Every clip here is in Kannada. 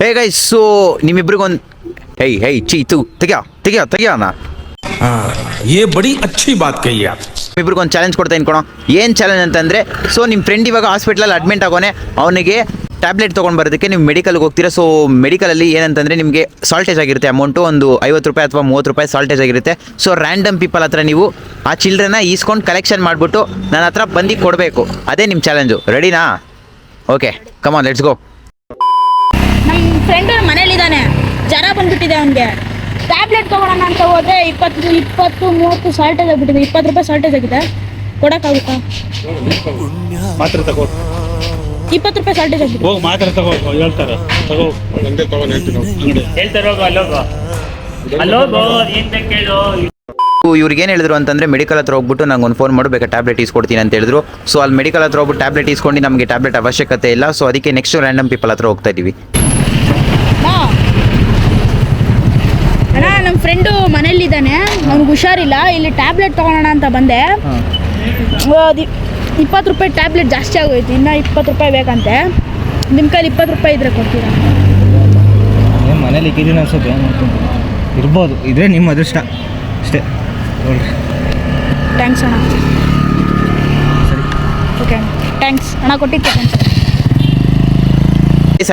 ಹೇ ಗೈಸ್, ಸೊ ನಿಮ್ಮಿಬ್ರಿಗೊಂದು ಹೇ ಚೀತು ತೆಗಿಯೋಣ. ये बड़ी अच्छी बात कही आप. ಇಬ್ರಿಗೊಂದು ಚಾಲೆಂಜ್ ಕೊಡ್ತಾ ಇನ್ಕೊಣ. ಏನು ಚಾಲೆಂಜ್ ಅಂತಂದರೆ, ಸೊ ನಿಮ್ಮ ಫ್ರೆಂಡ್ ಇವಾಗ ಹಾಸ್ಪಿಟ್ಲಲ್ಲಿ ಅಡ್ಮಿಂಟ್ ಆಗೋನೆ, ಅವನಿಗೆ ಟ್ಯಾಬ್ಲೆಟ್ ತೊಗೊಂಡು ಬರೋದಕ್ಕೆ ನೀವು ಮೆಡಿಕಲ್ಗೆ ಹೋಗ್ತೀರಾ. ಸೊ ಮೆಡಿಕಲಲ್ಲಿ ಏನಂತಂದರೆ ನಿಮಗೆ ಸಾಲ್ಟೇಜ್ ಆಗಿರುತ್ತೆ ಅಮೌಂಟು, ಒಂದು 50 ರೂಪಾಯಿ ಅಥವಾ 30 ರೂಪಾಯಿ ಸಾಲ್ಟೇಜ್ ಆಗಿರುತ್ತೆ. ಸೊ ರ್ಯಾಂಡಮ್ ಪೀಪಲ್ ಹತ್ರ ನೀವು ಆ ಚಿಲ್ಡ್ರನ್ನ ಈಸ್ಕೊಂಡು ಕಲೆಕ್ಷನ್ ಮಾಡಿಬಿಟ್ಟು ನನ್ನ ಹತ್ರ ಬಂದು ಕೊಡಬೇಕು. ಅದೇ ನಿಮ್ಮ ಚಾಲೆಂಜು. ರೆಡಿನಾ? Okay, come on, let's go. ನಮ್ಮ ಫ್ರೆಂಡ್ ಮನೇಲಿದ್ದಾನೆ, ಜ್ವರ ಬಂದ್ಬಿಟ್ಟಿದೆ ಅವನಿಗೆ. ಟ್ಯಾಬ್ಲೆಟ್ ತೊಗೊಳೋಣ ಅಂತ ಹೋದ್ರೆ 20-30 ಸಾಲ್ಟೇಜ್ ಆಗಿಬಿಟ್ಟಿದೆ. 20 ರೂಪಾಯಿ ಸಾಲ್ಟೇಜ್ ಆಗಿದೆ, ಕೊಡೋಕ್ಕಾಗುತ್ತಾ? ಮಾತ್ರ ತಗೋ, 20 ರೂಪಾಯಿ ಸಾಲ್ಟೇಜ್ ಆಗಿದೆ. ಹೋಗಿ ಮಾತ್ರ ತಗೋ, ಹೇಳ್ತಾರೆ ತಗೋ, ಒಂದೇ ತಗೊಂಡು ಹೇಳ್ತಾರೆ ಹೋಗು, ಅಲ್ಲೋಗು ಏನ್ ಕೇಳು. ಇವ್ರಿಗೆ ಏನು ಹೇಳಿದ್ರು ಅಂತಂದರೆ, ಮೆಡಿಕಲ್ ಹತ್ರ ಹೋಗ್ಬಿಟ್ಟು ನಂಗೆ ಒಂದು ಫೋನ್ ಮಾಡು, ಬೇಕಾ ಟ್ಯಾಬ್ಲೆಟ್ ಈಸ್ಕೊಡ್ತೀನಿ ಅಂತ ಹೇಳಿದ್ರು. ಸೊ ಅಲ್ಲಿ ಮೆಡಿಕಲ್ ಹತ್ರ ಹೋಗ್ಬಿಟ್ಟು ಟ್ಯಾಬ್ಲೆಟ್ ಈಸ್ಕೊಂಡು ನಮಗೆ ಟ್ಯಾಬ್ಲೆಟ್ ಅವಶ್ಯಕತೆ ಇಲ್ಲ. ಸೊ ಅದಕ್ಕೆ ನೆಕ್ಸ್ಟ್ ರ್ಯಾಂಡಮ್ ಪೀಪಲ್ ಹತ್ರ ಹೋಗ್ತಾ ಇದ್ದೀವಿ. ಅಣ್ಣ, ನಮ್ಮ ಫ್ರೆಂಡು ಮನೇಲಿದ್ದಾನೆ, ಅವ್ನಿಗೆ ಹುಷಾರಿಲ್ಲ. ಇಲ್ಲಿ ಟ್ಯಾಬ್ಲೆಟ್ ತೊಗೊಳೋಣ ಅಂತ ಬಂದೆ. 20 ರೂಪಾಯಿ ಟ್ಯಾಬ್ಲೆಟ್ ಜಾಸ್ತಿ ಆಗೋಯ್ತು, ಇನ್ನೂ 20 ರೂಪಾಯಿ ಬೇಕಂತೆ. ನಿಮ್ಮ ಕೈಲಿ 20 ರೂಪಾಯಿ ಇದ್ರೆ ಕೊಡ್ತೀರಾ? ಏನು ಮನೇಲಿ ಇಕ್ಕಿದ್ದೀನಿ ಅನ್ಸುತ್ತೆ, ಇರ್ಬೋದು. ಇದ್ರೆ ನಿಮ್ಮ ಅದೃಷ್ಟ ಅಷ್ಟೇ. ನೋಡ್ರಿ, ಥ್ಯಾಂಕ್ಸ್ ಅಣ್ಣ. ಸರಿ, ಓಕೆ, ಥ್ಯಾಂಕ್ಸ್ ಅಣ್ಣ, ಕೊಟ್ಟಿದ್ದೆ.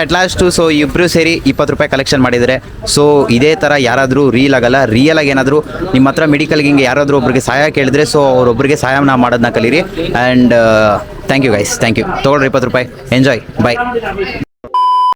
ಅಟ್ ಲಾಸ್ಟು ಸೊ ಇಬ್ಬರು ಸೇರಿ 20 ರೂಪಾಯಿ ಕಲೆಕ್ಷನ್ ಮಾಡಿದರೆ. ಸೊ ಇದೇ ಥರ ಯಾರಾದರೂ ರಿಯಲ್ ಆಗಿ ಏನಾದರೂ ನಿಮ್ಮ ಹತ್ರ ಮೆಡಿಕಲ್ಗೆ ಹಿಂಗೆ ಯಾರಾದರೂ ಒಬ್ರಿಗೆ ಸಹಾಯ ಕೇಳಿದ್ರೆ, ಸೊ ಅವರೊಬ್ಬರಿಗೆ ಸಹಾಯನ ಮಾಡೋದನ್ನ ಕಲೀರಿ. And thank you guys, thank you. ತೊಗೊಳ್ರಿ 20 ರೂಪಾಯಿ. ಎಂಜಾಯ್, ಬಾಯ್.